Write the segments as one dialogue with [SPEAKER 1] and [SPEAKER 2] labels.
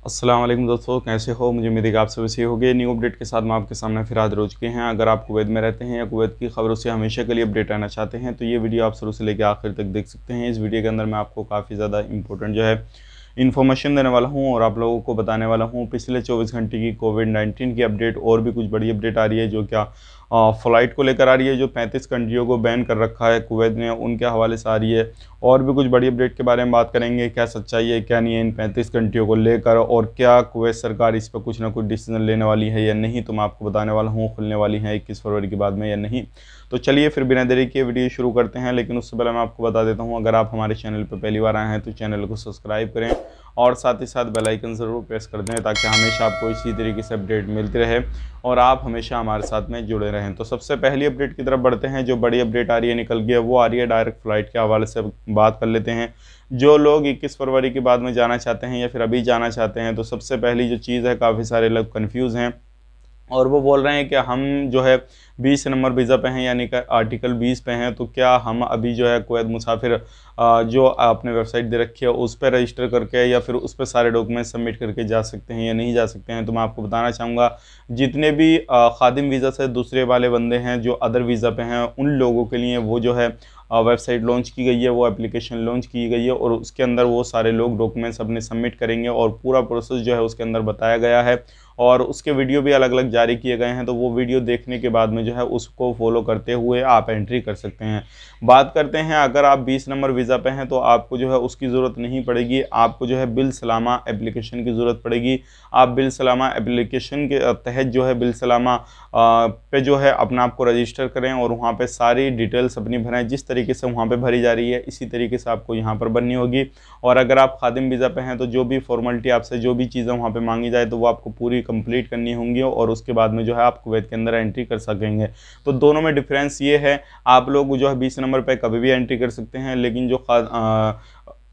[SPEAKER 1] अस्सलाम वालेकुम दोस्तों, कैसे हो? मुझे उम्मीद है कि आप सभी सही होंगे। न्यू अपडेट के साथ मैं आपके सामने फिर हाजिर हो चुके हैं। अगर आप कुवैत में रहते हैं या कुवैत की खबरों से हमेशा के लिए अपडेट रहना चाहते हैं तो ये वीडियो आप शुरू से लेकर आखिर तक देख सकते हैं। इस वीडियो के अंदर मैं आपको काफ़ी ज़्यादा इंपॉर्टेंट इन्फॉर्मेशन देने वाला हूँ और आप लोगों को बताने वाला हूँ पिछले 24 घंटे की कोविड-19 की अपडेट। और भी कुछ बड़ी अपडेट आ रही है जो क्या फ़्लाइट को लेकर आ रही है, जो 35 कंट्रियों को बैन कर रखा है कुवैत ने, उनके हवाले से आ रही है। और भी कुछ बड़ी अपडेट के बारे में बात करेंगे, क्या सच्चाई है क्या नहीं है इन 35 कंट्रियों को लेकर, और क्या कुवैत सरकार इस पर कुछ ना कुछ डिसीजन लेने वाली है या नहीं, तो मैं आपको बताने वाला हूँ खुलने वाली है 21 फरवरी के बाद में या नहीं। तो चलिए फिर बिना देरी किए वीडियो शुरू करते हैं। लेकिन उससे पहले मैं आपको बता देता हूँ, अगर आप हमारे चैनल पर पहली बार आए हैं तो चैनल को सब्सक्राइब करें और साथ ही साथ बेल आइकन ज़रूर प्रेस कर दें ताकि हमेशा आपको इसी तरीके से अपडेट मिलती रहे और आप हमेशा हमारे साथ में जुड़े रहें। तो सबसे पहली अपडेट की तरफ बढ़ते हैं। जो बड़ी अपडेट आ रही है निकल गई है, वो आ रही है डायरेक्ट फ़्लाइट के हवाले से बात कर लेते हैं। जो लोग 21 फरवरी के बाद में जाना चाहते हैं या फिर अभी जाना चाहते हैं, तो सबसे पहली जो चीज़ है, काफ़ी सारे लोग कन्फ्यूज़ हैं और वो बोल रहे हैं कि हम 20 नंबर वीज़ा पे हैं, यानी कि आर्टिकल 20 पे हैं, तो क्या हम अभी कुवैत मुसाफिर जो आपने वेबसाइट दे रखी है उस पर रजिस्टर करके या फिर उस पर सारे डॉक्यूमेंट सबमिट करके जा सकते हैं या नहीं जा सकते हैं। तो मैं आपको बताना चाहूँगा, जितने भी खादिम वीज़ा से दूसरे वाले बंदे हैं जो अदर वीज़ा पे हैं, उन लोगों के लिए वो वेबसाइट लॉन्च की गई है, वो एप्लीकेशन लॉन्च की गई है और उसके अंदर वो सारे लोग डॉक्यूमेंट्स अपने सबमिट करेंगे और पूरा प्रोसेस उसके अंदर बताया गया है और उसके वीडियो भी अलग अलग जारी किए गए हैं। तो वो वीडियो देखने के बाद में उसको फॉलो करते हुए आप एंट्री कर सकते हैं। बात करते हैं, अगर आप 20 नंबर वीज़ा पे हैं तो आपको उसकी ज़रूरत नहीं पड़ेगी। आपको बिल सलामा एप्लीकेशन की ज़रूरत पड़ेगी। आप बिल सलामा एप्लीकेशन के तहत बिल सलामा पे अपना आपको रजिस्टर करें और वहाँ पे सारी डिटेल्स अपनी भरें। जिस तरीके से वहाँ पे भरी जा रही है इसी तरीके से आपको यहाँ पर भरनी होगी। और अगर आप खादिम वीज़ा पे हैं तो जो भी फॉर्मेलिटी आपसे जो भी चीज़ें वहाँ पे मांगी जाए तो वो आपको पूरी कंप्लीट करनी होंगी और उसके बाद में आप कुवैत के अंदर एंट्री कर सकेंगे। तो दोनों में डिफरेंस ये है, आप लोग 20 नंबर पे कभी भी एंट्री कर सकते हैं, लेकिन जो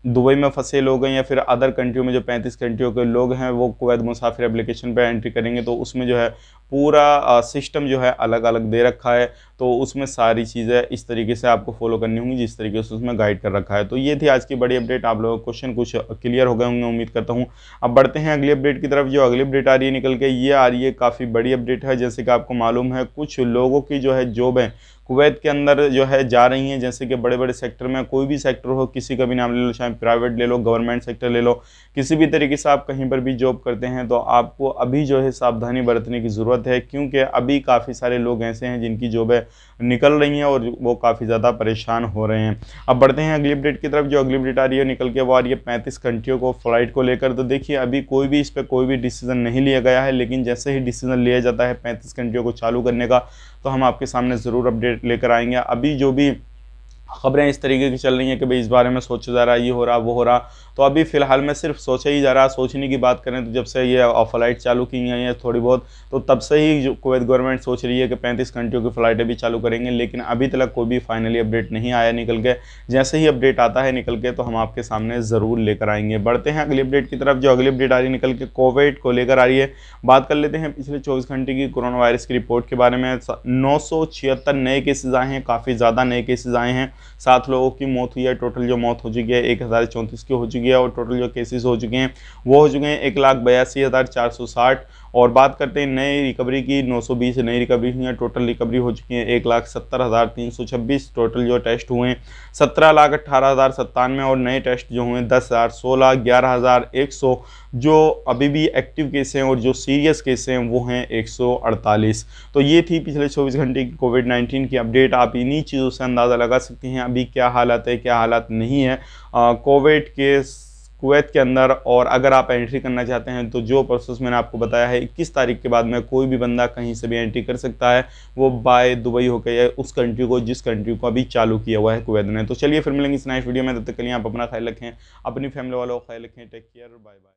[SPEAKER 1] दुबई में फंसे लोग हैं या फिर अदर कंट्रियों में जो 35 कंट्रियों के लोग हैं वो कुवैत मुसाफिर एप्लीकेशन पे एंट्री करेंगे तो उसमें पूरा सिस्टम अलग अलग दे रखा है। तो उसमें सारी चीज़ें इस तरीके से आपको फॉलो करनी होंगी जिस तरीके से उसमें गाइड कर रखा है। तो ये थी आज की बड़ी अपडेट। आप लोगों को क्वेश्चन कुछ क्लियर हो गए होंगे उम्मीद करता हूँ। अब बढ़ते हैं अगली अपडेट की तरफ। जो अगली अपडेट आ रही है निकल के, ये आ रही है काफ़ी बड़ी अपडेट है। जैसे कि आपको मालूम है, कुछ लोगों की जॉब है कुवैत के अंदर जा रही हैं। जैसे कि बड़े बड़े सेक्टर में, कोई भी सेक्टर हो, किसी का भी नाम ले लो, चाहे प्राइवेट ले लो, गवर्नमेंट सेक्टर ले लो, किसी भी तरीके से आप कहीं पर भी जॉब करते हैं तो आपको अभी सावधानी बरतने की ज़रूरत है, क्योंकि अभी काफ़ी सारे लोग ऐसे हैं जिनकी जॉब निकल रही हैं और वो काफ़ी ज़्यादा परेशान हो रहे हैं। अब बढ़ते हैं अगली अपडेट की तरफ। जो अगली अपडेट आ रही है निकल के, वो आ रही है 35 कंट्रियों को फ़्लाइट को लेकर। तो देखिए, अभी कोई भी इस पर कोई भी डिसीज़न नहीं लिया गया है, लेकिन जैसे ही डिसीज़न लिया जाता है 35 कंट्रियों को चालू करने का तो हम आपके सामने ज़रूर अपडेट लेकर आएंगे। अभी जो भी खबरें इस तरीके की चल रही हैं कि भाई इस बारे में सोचा जा रहा है, ये हो रहा वो हो रहा, तो अभी फ़िलहाल में सिर्फ सोचा ही जा रहा है। सोचने की बात करें तो जब से ये फ़्लाइट चालू की गई हैं थोड़ी बहुत, तो तब से ही जो कुवैत गवर्नमेंट सोच रही है कि 35 कंट्रियों की फ़्लाइटें भी चालू करेंगे, लेकिन अभी तक कोई भी फाइनली अपडेट नहीं आया निकल के। जैसे ही अपडेट आता है निकल के तो हम आपके सामने ज़रूर लेकर आएंगे। बढ़ते हैं अगली अपडेट की तरफ। जो अगली अपडेट आ रही है निकल के, कोविड को लेकर आ रही है। बात कर लेते हैं पिछले 24 घंटे की कोरोना वायरस की रिपोर्ट के बारे में। 976 नए केसेज आए हैं, काफ़ी ज़्यादा नए केसेज आए हैं। 7 लोगों की मौत हुई है। टोटल जो मौत हो चुकी है 1034 की हो चुकी है और टोटल जो केसेस हो चुके हैं वो हो चुके हैं 1,82,460। और बात करते हैं नई रिकवरी की, 920 नई रिकवरी हुई है। टोटल रिकवरी हो चुकी है 1,70,326। टोटल जो टेस्ट हुए हैं 17,18,097 और नए टेस्ट जो हुए 10,016, 11,100 जो अभी भी एक्टिव केस हैं और जो सीरियस केस हैं वो हैं 148। तो ये थी पिछले 24 घंटे की कोविड-19 की अपडेट। आप इन्हीं चीज़ों से अंदाज़ा लगा सकते हैं अभी क्या हालात है क्या हालात नहीं है कोविड के कुवैत के अंदर। और अगर आप एंट्री करना चाहते हैं तो जो प्रोसेस मैंने आपको बताया है, 21 तारीख के बाद में कोई भी बंदा कहीं से भी एंट्री कर सकता है, वो बाय दुबई होकर या उस कंट्री को जिस कंट्री को अभी चालू किया हुआ है कुवैत ने। तो चलिए फिर मिलेंगे इस नेक्स्ट वीडियो में, तब तक के लिए आप अपना ख्याल रखें, अपनी फैमिली वालों का ख्याल रखें। Take care, bye bye.